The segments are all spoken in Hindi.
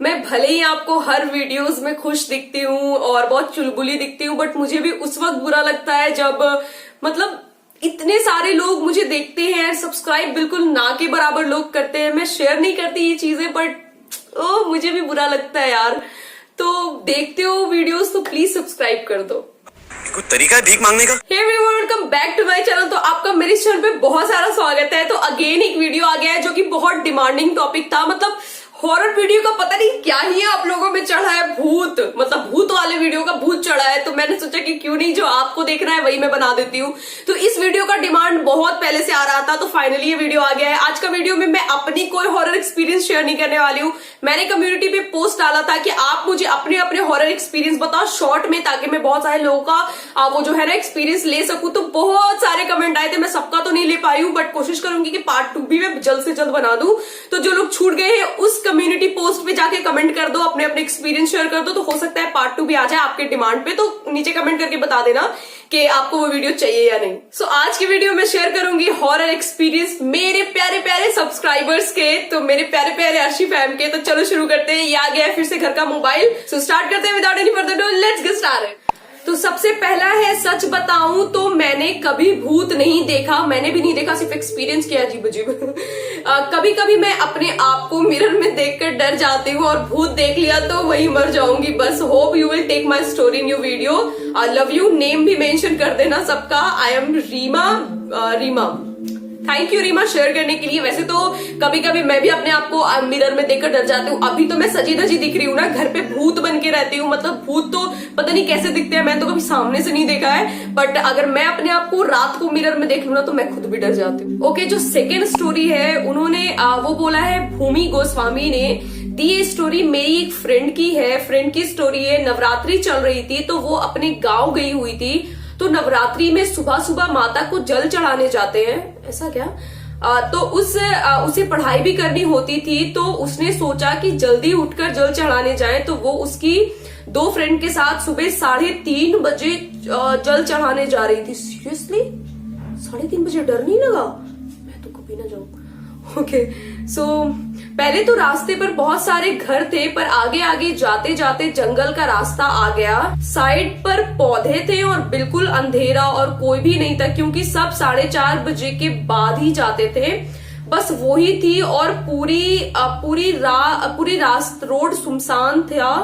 मैं भले ही आपको हर वीडियोस में खुश दिखती हूँ और बहुत चुलबुली दिखती हूँ, बट मुझे भी उस वक्त बुरा लगता है जब मतलब इतने सारे लोग मुझे देखते हैं, सब्सक्राइब बिल्कुल ना के बराबर लोग करते हैं। मैं शेयर नहीं करती ये चीजें, बट मुझे भी बुरा लगता है यार। तो देखते हो वीडियोस तो प्लीज सब्सक्राइब कर दो। कोई तरीका है भीख मांगने का? Hey everyone, welcome back to my channel. तो आपका मेरे इस चैनल पे बहुत सारा स्वागत है। तो अगेन एक वीडियो आ गया है जो कि बहुत डिमांडिंग टॉपिक था। मतलब हॉरर वीडियो का पता नहीं क्या ही है आप लोगों में चढ़ा है, भूत, मतलब भूत वाले वीडियो का भूत चढ़ा है। तो मैंने सोचा कि क्यों नहीं, जो आपको देखना है वही मैं बना देती हूँ। तो इस वीडियो का डिमांड बहुत पहले से आ रहा था, तो फाइनली ये वीडियो आ गया है। आज का वीडियो में मैं अपनी कोई हॉरर एक्सपीरियंस शेयर नहीं करने वाली हूँ। मैंने कम्युनिटी पे पोस्ट डाला था कि आप मुझे अपने अपने हॉरर एक्सपीरियंस बताओ शॉर्ट में, ताकि मैं बहुत सारे लोगों का वो जो है ना एक्सपीरियंस ले सकूं। तो बहुत सारे कमेंट आए थे, मैं सबका तो नहीं ले पाई हूँ, बट कोशिश करूंगी कि पार्ट 2 भी मैं जल्द से जल्द बना दूं। तो जो लोग छूट गए हैं उस कम्युनिटी पोस्ट पे जाके कमेंट कर दो, अपने अपने एक्सपीरियंस शेयर कर दो, तो हो सकता है पार्ट 2 भी आ जाए आपके डिमांड पे। तो नीचे कमेंट करके बता देना कि आपको वो वीडियो चाहिए या नहीं। सो आज की वीडियो में शेयर करूंगी हॉरर एक्सपीरियंस मेरे प्यारे प्यारे सब्सक्राइबर्स के, तो मेरे प्यारे प्यारे अर्शी फैम के। तो चलो शुरू करते हैं। ये आ गया है फिर से घर का मोबाइल। सो स्टार्ट करते हैं without any further do, let's get started. तो सबसे पहला है, सच बताऊं तो मैंने कभी भूत नहीं देखा, मैंने भी नहीं देखा, सिर्फ एक्सपीरियंस किया अजीब अजीब। कभी कभी मैं अपने आप को मिरर में देखकर डर जाती हूँ, और भूत देख लिया तो वही मर जाऊंगी बस। Hope you will take my story in your video. I love you. Name भी मेंशन कर देना सबका। I am Reema. Thank you Reema share करने के लिए। वैसे तो कभी कभी मैं भी अपने आप को मिरर में देखकर डर जाती हूँ। अभी तो मैं सजी धजी दिख रही हूँ ना, घर पे भूत बन के रहती हूँ। मतलब भूत तो पता नहीं कैसे दिखते हैं, मैं तो कभी सामने से नहीं देखा है, बट अगर मैं अपने आप को रात को मिरर में देख लूँ ना तो मैं खुद भी डर जाती हूँ। ओके, जो सेकेंड स्टोरी है उन्होंने वो बोला है, भूमि गोस्वामी ने दी। ये स्टोरी मेरी एक फ्रेंड की है। फ्रेंड की स्टोरी है, नवरात्रि चल रही थी तो वो अपने गाँव गई हुई थी। तो नवरात्रि में सुबह सुबह माता को जल चढ़ाने जाते हैं, ऐसा क्या? तो उसे पढ़ाई भी करनी होती थी, तो उसने सोचा कि जल्दी उठकर जल चढ़ाने जाए। तो वो उसकी 2 फ्रेंड के साथ सुबह 3:30 बजे जल चढ़ाने जा रही थी। सीरियसली 3:30 बजे? डर नहीं लगा? मैं तो कभी ना जाऊं। ओके, सो पहले तो रास्ते पर बहुत सारे घर थे, पर आगे आगे जाते जाते जंगल का रास्ता आ गया। साइड पर पौधे थे और बिल्कुल अंधेरा और कोई भी नहीं था, क्योंकि सब 4:30 बजे के बाद ही जाते थे। बस वो ही थी, और पूरी रोड सुनसान था।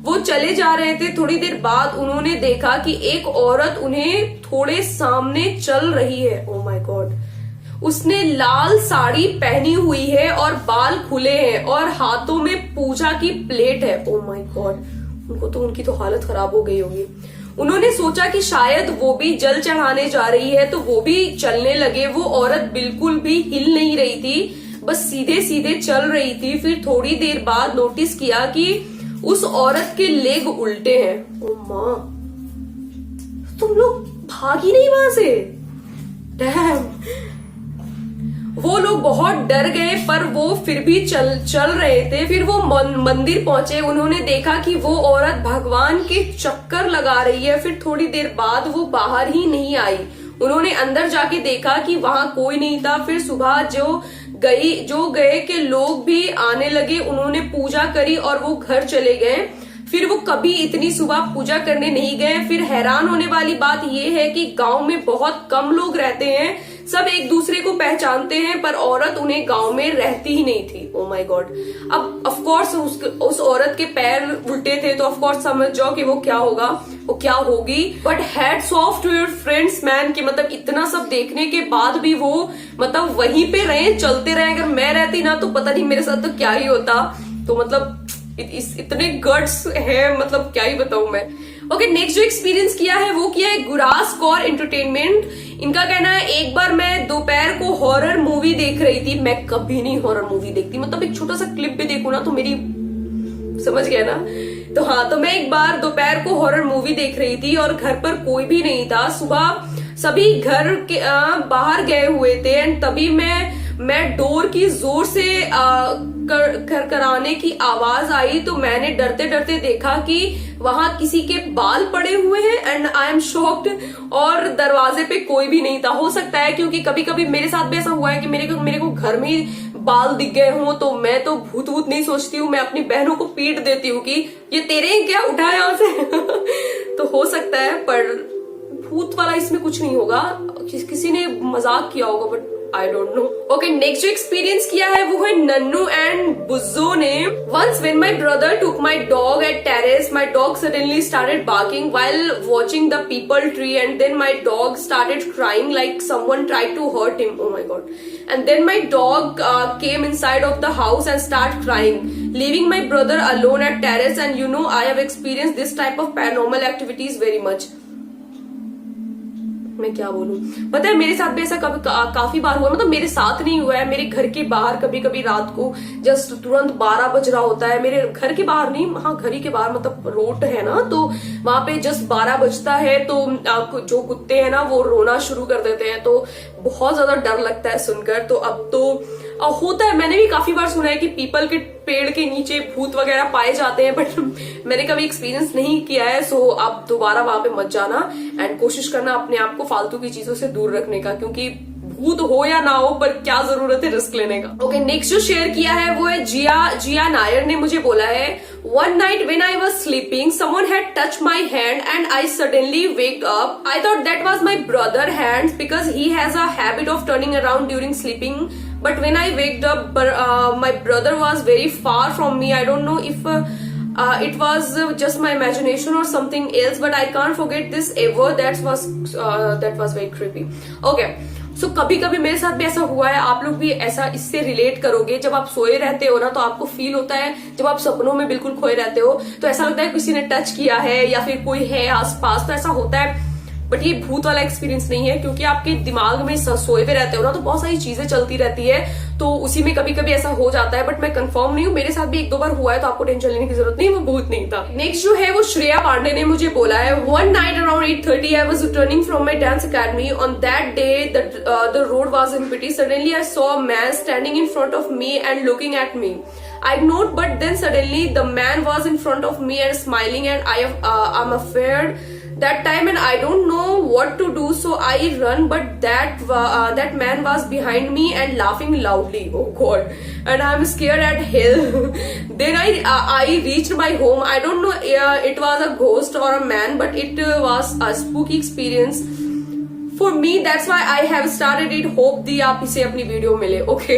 वो चले जा रहे थे। थोड़ी देर बाद उन्होंने देखा कि एक औरत उन्हें थोड़े सामने चल रही है। ओ माय गॉड। उसने लाल साड़ी पहनी हुई है और बाल खुले हैं और हाथों में पूजा की प्लेट है। ओ माय गॉड, उनकी तो हालत खराब हो गई होगी। उन्होंने सोचा कि शायद वो भी जल चढ़ाने जा रही है, तो वो भी चलने लगे। वो औरत बिल्कुल भी हिल नहीं रही थी, बस सीधे सीधे चल रही थी। फिर थोड़ी देर बाद नोटिस किया कि उस औरत के लेग उल्टे हैं। ओ माँ, तुम लोग भागी नहीं वहां से? डैम। वो लोग बहुत डर गए, पर वो फिर भी चल रहे थे। फिर वो मंदिर पहुंचे। उन्होंने देखा कि वो औरत भगवान के चक्कर लगा रही है। फिर थोड़ी देर बाद वो बाहर ही नहीं आई। उन्होंने अंदर जाके देखा कि वहां कोई नहीं था। फिर सुबह जो गए के लोग भी आने लगे। उन्होंने पूजा करी और वो घर चले गए। फिर वो कभी इतनी सुबह पूजा करने नहीं गए। फिर हैरान होने वाली बात यह है कि गांव में बहुत कम लोग रहते हैं, सब एक दूसरे को पहचानते हैं, पर औरत उन्हें गांव में रहती ही नहीं थी। ओ माय गॉड। अब ऑफ कोर्स उस औरत के पैर उल्टे थे, तो ऑफ कोर्स समझ जाओ कि वो क्या होगा, वो क्या होगी। But hats off to your friends man, कि मतलब इतना सब देखने के बाद भी वो मतलब वहीं पे रहे, चलते रहे। अगर मैं रहती ना तो पता नहीं मेरे साथ तो क्या ही होता। तो मतलब इतने गट्स है, मतलब क्या ही बताऊं मैं। ओके, नेक्स्ट जो एक्सपीरियंस किया है वो किया है गुरास कौर एंटरटेनमेंट। इनका कहना है, एक बार मैं दोपहर को हॉरर मूवी देख रही थी। मैं कभी नहीं हॉरर मूवी देखती, मतलब एक छोटा सा क्लिप भी देखूं ना तो मेरी, समझ गया ना। तो हाँ, तो मैं एक बार दोपहर को हॉरर मूवी देख रही थी और घर पर कोई भी नहीं था। सुबह सभी घर के बाहर गए हुए थे, एंड तभी मैं डोर की जोर से कराने की आवाज आई। तो मैंने डरते डरते देखा कि वहां किसी के बाल पड़े हुए हैं, एंड आई एम शॉक्ड। और दरवाजे पे कोई भी नहीं था। हो सकता है क्योंकि कभी कभी मेरे साथ भी ऐसा हुआ है कि मेरे को घर में ही बाल दिख गए हों तो मैं तो भूत वूत नहीं सोचती हूँ, मैं अपनी बहनों को पीट देती हूँ कि ये तेरे हैं क्या, उठा यहाँ से। तो हो सकता है, पर भूत वाला इसमें कुछ नहीं होगा, किसी ने मजाक किया होगा, but I don't know. Okay, next जो एक्सपीरियंस किया है वो है नन्नू एंड बुज्जो ने। Once when my brother took my dog at terrace, my dog suddenly started barking while watching the peepal tree and then my dog started crying like someone tried to hurt him. Oh my god. And then my dog came inside of the house and started crying, leaving my brother alone at terrace. And you know, I have experienced this type of paranormal activities very much. मैं क्या बोलूं, पता है मेरे साथ भी ऐसा काफी बार हुआ, मतलब मेरे साथ नहीं हुआ है, मेरे घर के बाहर कभी कभी रात को जस्ट तुरंत 12 बज रहा होता है, मेरे घर के बाहर नहीं, हाँ घर ही के बाहर, मतलब रोड है ना, तो वहां पे जस्ट 12 बजता है तो जो कुत्ते हैं ना वो रोना शुरू कर देते हैं, तो बहुत ज्यादा डर लगता है सुनकर। तो अब तो होता है, मैंने भी काफी बार सुना है कि पीपल के पेड़ के नीचे भूत वगैरह पाए जाते हैं, बट मैंने कभी एक्सपीरियंस नहीं किया है। सो आप दोबारा वहां पे मत जाना एंड कोशिश करना अपने आप को फालतू की चीजों से दूर रखने का, क्योंकि भूत हो या ना हो पर क्या जरूरत है रिस्क लेने का। ओके, नेक्स्ट जो शेयर किया है वो है जिया नायर ने मुझे बोला है, One night when I was sleeping, someone had touched my hand and I suddenly waked up. I thought that was my brother's hand because he has a habit of turning around during sleeping. But when I waked up, my brother was very far from me. I don't know if it was just my imagination or something else, but I can't forget this ever. That was very creepy. Okay. सो कभी कभी मेरे साथ भी ऐसा हुआ है, आप लोग भी ऐसा इससे रिलेट करोगे। जब आप सोए रहते हो ना तो आपको फील होता है, जब आप सपनों में बिल्कुल खोए रहते हो तो ऐसा लगता है किसी ने टच किया है या फिर कोई है आसपास, तो ऐसा होता है। बट ये भूत वाला एक्सपीरियंस नहीं है, क्योंकि आपके दिमाग में सोए हुए रहते हो ना तो बहुत सारी चीजें चलती रहती है, तो उसी में कभी कभी ऐसा हो जाता है। बट मैं कंफर्म नहीं हूँ, मेरे साथ भी 1-2 बार हुआ है, तो आपको टेंशन लेने की जरूरत नहीं, वो भूत नहीं था। नेक्स्ट जो है वो श्रेया पांडे ने मुझे बोला है, One night around 8:30 I was returning from my dance academy. On that day the road was empty. Suddenly I saw a man standing in front of me and looking at me. I ignored, but then suddenly the man was in front of me and smiling, and I'm afraid that time and I don't know what to do, so I run, but that man was behind me and laughing loudly. Oh god, and I'm scared at hell. Then I reached my home. I don't know it was a ghost or a man, but it was a spooky experience for me. That's why I have started it. Hope दी आप इसे अपनी वीडियो मिले। ओके,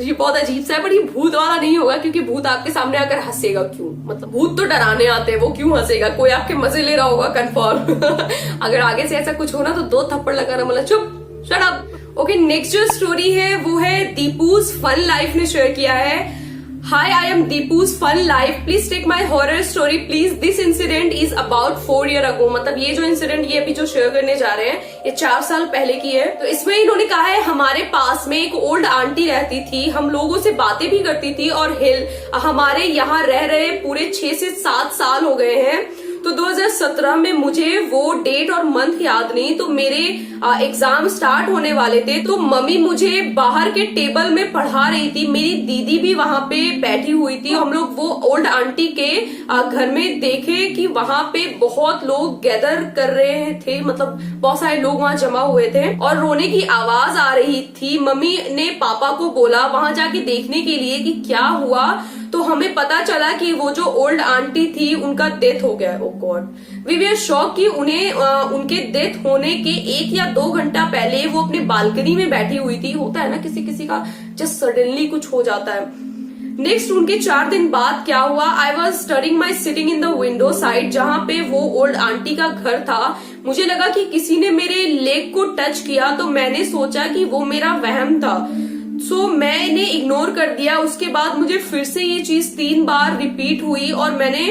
ये बहुत अजीब सा है, पर ये भूत वाला नहीं होगा, क्योंकि भूत आपके सामने आकर हंसेगा क्यों, मतलब भूत तो डराने आते हैं, वो क्यों हंसेगा, कोई आपके मजे ले रहा होगा कंफर्म। अगर आगे से ऐसा कुछ हो ना तो 2 थप्पड़ लगाना, मतलब चुप, शट अप। ओके, नेक्स्ट जो स्टोरी है वो है दीपूज फन लाइफ ने शेयर किया है। Hi, I am Deepu's Fun Life. Please take my horror story, please. This incident is about 4 years ago. मतलब ये जो इंसिडेंट ये अभी जो शेयर करने जा रहे हैं ये 4 साल पहले की है। तो इसमें इन्होंने कहा है, हमारे पास में एक ओल्ड आंटी रहती थी, हम लोगों से बातें भी करती थी, और हमारे यहाँ रह रहे पूरे 6 से 7 साल हो गए हैं। तो 2017 में मुझे वो डेट और मंथ याद नहीं, तो मेरे एग्जाम स्टार्ट होने वाले थे, तो मम्मी मुझे बाहर के टेबल में पढ़ा रही थी, मेरी दीदी भी वहां पे बैठी हुई थी। हम लोग वो ओल्ड आंटी के घर में देखे कि वहां पे बहुत लोग गैदर कर रहे थे, मतलब बहुत सारे लोग वहां जमा हुए थे और रोने की आवाज आ रही थी। मम्मी ने पापा को बोला वहां जाके देखने के लिए कि क्या हुआ, तो हमें पता चला कि वो जो ओल्ड आंटी थी उनका डेथ हो गया। ओ गॉड, वी वर शॉक कि उन्हें उनके डेथ होने के 1 या 2 घंटा पहले वो अपनी बालकनी में बैठी हुई थी। होता है ना किसी किसी का जस्ट सडनली कुछ हो जाता है। नेक्स्ट उनके 4 दिन बाद क्या हुआ, I was studying my sitting in the window side, जहां पे वो ओल्ड आंटी का घर था। मुझे लगा कि किसी ने मेरे लेग को टच किया, तो मैंने सोचा कि वो मेरा वहम था, सो मैंने इग्नोर कर दिया। उसके बाद मुझे फिर से ये चीज 3 बार रिपीट हुई और मैंने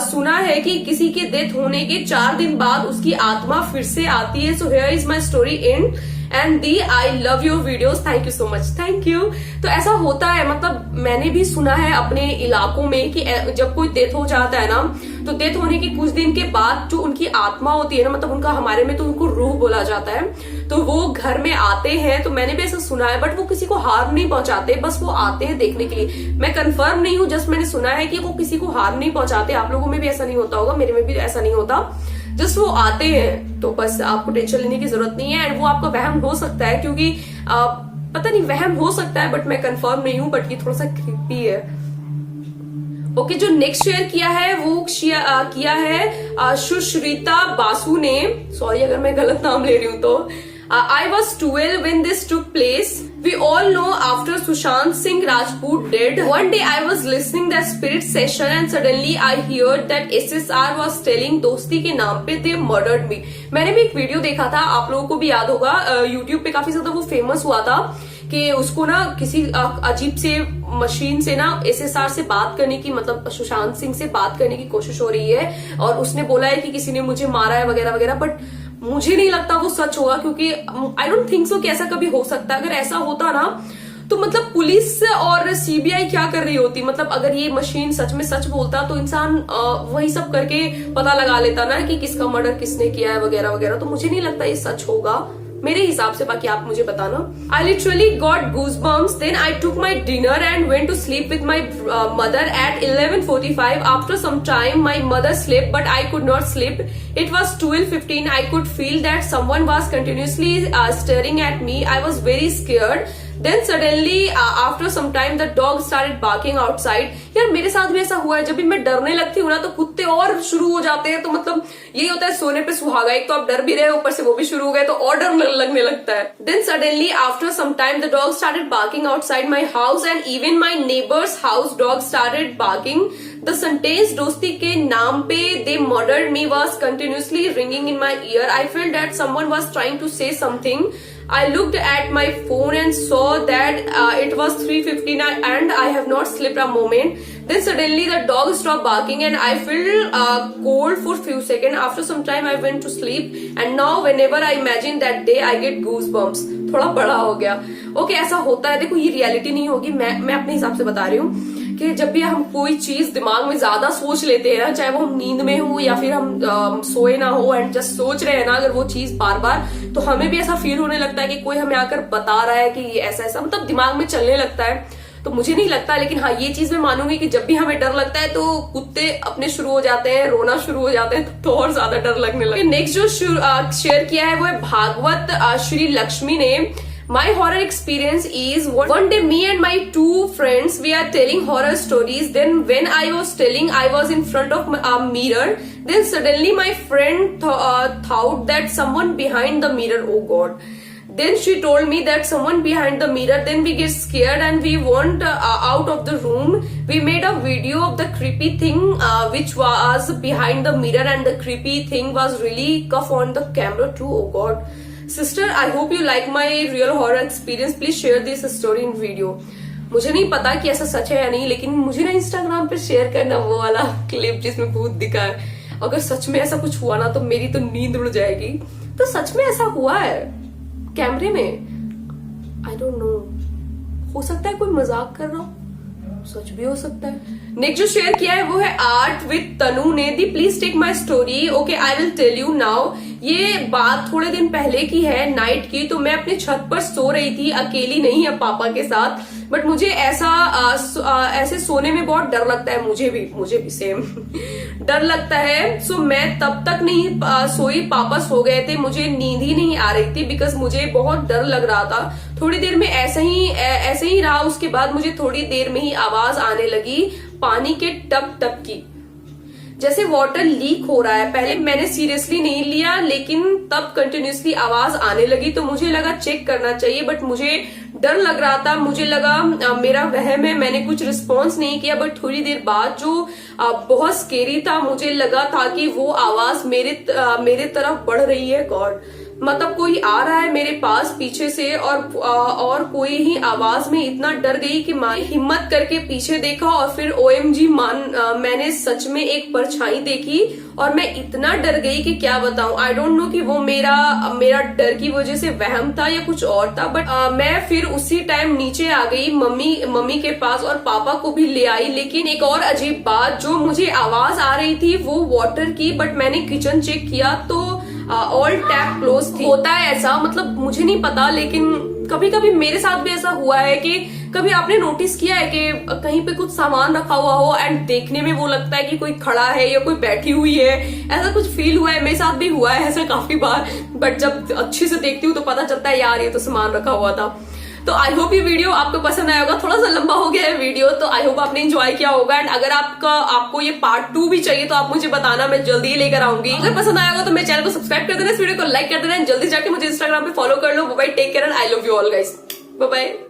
सुना है कि किसी के डेथ होने के 4 दिन बाद उसकी आत्मा फिर से आती है। So here is my story and and the I love your videos, thank you so much, thank you. तो ऐसा होता है, मतलब मैंने भी सुना है अपने इलाकों में कि जब कोई डेथ हो जाता है ना, तो डेथ होने के कुछ दिन के बाद जो उनकी आत्मा होती है ना, मतलब उनका हमारे में तो उनको रूह बोला जाता है, तो वो घर में आते हैं। तो मैंने भी ऐसा सुना है, बट वो किसी को हार्म नहीं पहुंचाते, बस वो आते हैं देखने के लिए। मैं कंफर्म नहीं हूँ, जस्ट मैंने सुना है कि वो किसी को हार्म नहीं पहुंचाते। आप लोगों में भी ऐसा नहीं होता होगा, मेरे में भी ऐसा नहीं होता, जस्ट वो आते हैं। तो बस आपको टेंशन लेने की जरूरत नहीं है। एंड वो आपका वहम हो सकता है, क्योंकि पता नहीं वहम हो सकता है बट मैं कंफर्म नहीं हूं, बट ये थोड़ा सा क्रीपी है। ओके, जो नेक्स्ट शेयर किया है वो किया है सुश्रिता बासु ने। सॉरी अगर मैं गलत नाम ले रही हूं तो। I was 12 when this took place. We all know after Sushant Singh Rajput dead, one day I was listening that spirit session and suddenly I heard that SSR was telling दोस्ती के नाम पे they murdered me. मैंने भी एक वीडियो देखा था, आप लोगों को भी याद होगा, YouTube पे काफी ज्यादा वो फेमस हुआ था कि उसको ना किसी अजीब से मशीन से ना SSR से बात करने की, मतलब सुशांत सिंह से बात करने की कोशिश हो रही है और उसने बोला है कि किसी ने मुझे मारा है वगैरह वगैरह। बट मुझे नहीं लगता वो सच होगा, क्योंकि आई डोंट थिंक सो कि ऐसा कभी हो सकता है। अगर ऐसा होता ना तो मतलब पुलिस और CBI क्या कर रही होती, मतलब अगर ये मशीन सच में सच बोलता तो इंसान वही सब करके पता लगा लेता ना कि किसका मर्डर किसने किया है वगैरह वगैरह। तो मुझे नहीं लगता ये सच होगा मेरे हिसाब से, बाकी आप मुझे बताना। I literally got goosebumps. Then I took my dinner and went to sleep with my mother at 11:45. After some time, my mother slept, but I could not sleep. It was 12:15. I could feel that someone was continuously staring at me. I was very scared. Then suddenly, after some time, the dog started barking outside. यार मेरे साथ भी ऐसा हुआ है, जब भी मैं डरने लगती हूँ ना तो कुत्ते और शुरू हो जाते हैं। तो मतलब यही होता है सोने पे सुहागा, एक तो आप डर भी रहे ऊपर से वो भी शुरू हो गए तो और डर लगने लगता है। Then suddenly, after some time, the dog started barking outside my house and even my neighbor's house dog started barking. The sentence दोस्ती के नाम पे they murdered me was continuously ringing in my ear. I felt that someone was trying to say something. I looked at my phone and saw that it was 3:59 and I have not slept a moment. Then suddenly the dog stopped barking and I felt cold for few seconds. After some time I went to sleep and now whenever I imagine that day I get goosebumps. थोड़ा बड़ा हो गया। ओके, ऐसा होता है। देखो ये रियलिटी नहीं होगी, मैं अपने हिसाब से बता रही हूँ कि जब भी हम कोई चीज दिमाग में ज्यादा सोच लेते हैं ना, चाहे वो हम नींद में हो या फिर हम सोए ना हो एंड जस्ट सोच रहे हैं ना अगर वो चीज बार बार, तो हमें भी ऐसा फील होने लगता है कि कोई हमें आकर बता रहा है कि ये ऐसा ऐसा, मतलब दिमाग में चलने लगता है। तो मुझे नहीं लगता, लेकिन हाँ ये चीज मैं मानूंगी कि जब भी हमें डर लगता है तो कुत्ते अपने शुरू हो जाते हैं, रोना शुरू हो जाते हैं, तो और ज्यादा डर लगने लगता है। नेक्स्ट जो शेयर किया है वो है भागवत श्री लक्ष्मी ने। My horror experience is one day me and my two friends we are telling horror stories. Then when I was telling, I was in front of a mirror. Then suddenly my friend thought that someone behind the mirror. Oh God. Then she told me that someone behind the mirror. Then we get scared and we went out of the room. We made a video of the creepy thing which was behind the mirror, and the creepy thing was really cuff on the camera too. Oh God. Sister, I hope you like my real horror experience. Please share this story in video. मुझे नहीं पता कि ऐसा सच है या नहीं, लेकिन मुझे ना इंस्टाग्राम पे शेयर करना वो वाला क्लिप जिसमें भूत दिखा है। अगर सच में ऐसा कुछ हुआ ना तो मेरी तो नींद उड़ जाएगी। तो सच में ऐसा हुआ है कैमरे में? आई डोंट नो, हो सकता है कोई मजाक कर रहा हो, सच भी हो सकता है। नेक्स्ट जो शेयर किया है वो है आर्ट विद तनु ने। दी please take my story. Okay, I will tell you now. ये बात थोड़े दिन पहले की है, नाइट की। तो मैं अपनी छत पर सो रही थी, अकेली नहीं है, पापा के साथ। बट मुझे ऐसे सोने में बहुत डर लगता है, मुझे भी सेम डर लगता है। सो मैं तब तक नहीं सोई, पापा सो गए थे, मुझे नींद ही नहीं आ रही थी बिकॉज मुझे बहुत डर लग रहा था। थोड़ी देर में ऐसे ही रहा। उसके बाद मुझे थोड़ी देर में ही आवाज आने लगी पानी के टप टप की, जैसे वाटर लीक हो रहा है। पहले मैंने सीरियसली नहीं लिया, लेकिन तब कंटिन्यूसली आवाज आने लगी तो मुझे लगा चेक करना चाहिए, बट मुझे डर लग रहा था। मुझे लगा मेरा वहम है, मैंने कुछ रिस्पॉन्स नहीं किया। बट थोड़ी देर बाद जो बहुत स्केरी था, मुझे लगा था कि वो आवाज मेरे तरफ बढ़ रही है। गॉड, मतलब कोई आ रहा है मेरे पास पीछे से, और कोई ही आवाज में इतना डर गई कि मैं हिम्मत करके पीछे देखा और फिर OMG मैंने सच में एक परछाई देखी और मैं इतना डर गई कि क्या बताऊं। आई डोंट नो कि वो मेरा डर की वजह से वहम था या कुछ और था। बट मैं फिर उसी टाइम नीचे आ गई मम्मी के पास और पापा को भी ले आई। लेकिन एक और अजीब बात, जो मुझे आवाज आ रही थी वो वाटर की, बट मैंने किचन चेक किया तो ऑल टैप क्लोज थी। होता है ऐसा, मतलब मुझे नहीं पता, लेकिन कभी कभी मेरे साथ भी ऐसा हुआ है कि कभी आपने नोटिस किया है कि कहीं पे कुछ सामान रखा हुआ हो एंड देखने में वो लगता है कि कोई खड़ा है या कोई बैठी हुई है, ऐसा कुछ फील हुआ है? मेरे साथ भी हुआ है ऐसा काफी बार। बट जब अच्छे से देखती हूँ तो पता चलता है यार ये तो सामान रखा हुआ था। तो आई होप ये वीडियो आपको पसंद आया होगा। थोड़ा सा लंबा हो गया है वीडियो, तो आई होप आपने एंजॉय किया होगा। एंड अगर आपको ये पार्ट 2 भी चाहिए तो आप मुझे बताना, मैं जल्दी ही लेकर आऊंगी। अगर पसंद आया होगा तो मेरे चैनल को सब्सक्राइब कर देना, इस वीडियो को लाइक कर देना, जल्दी जाके मुझे इंस्टाग्राम पे फॉलो कर लो। Bye, take care and I love you all guys. Bye bye.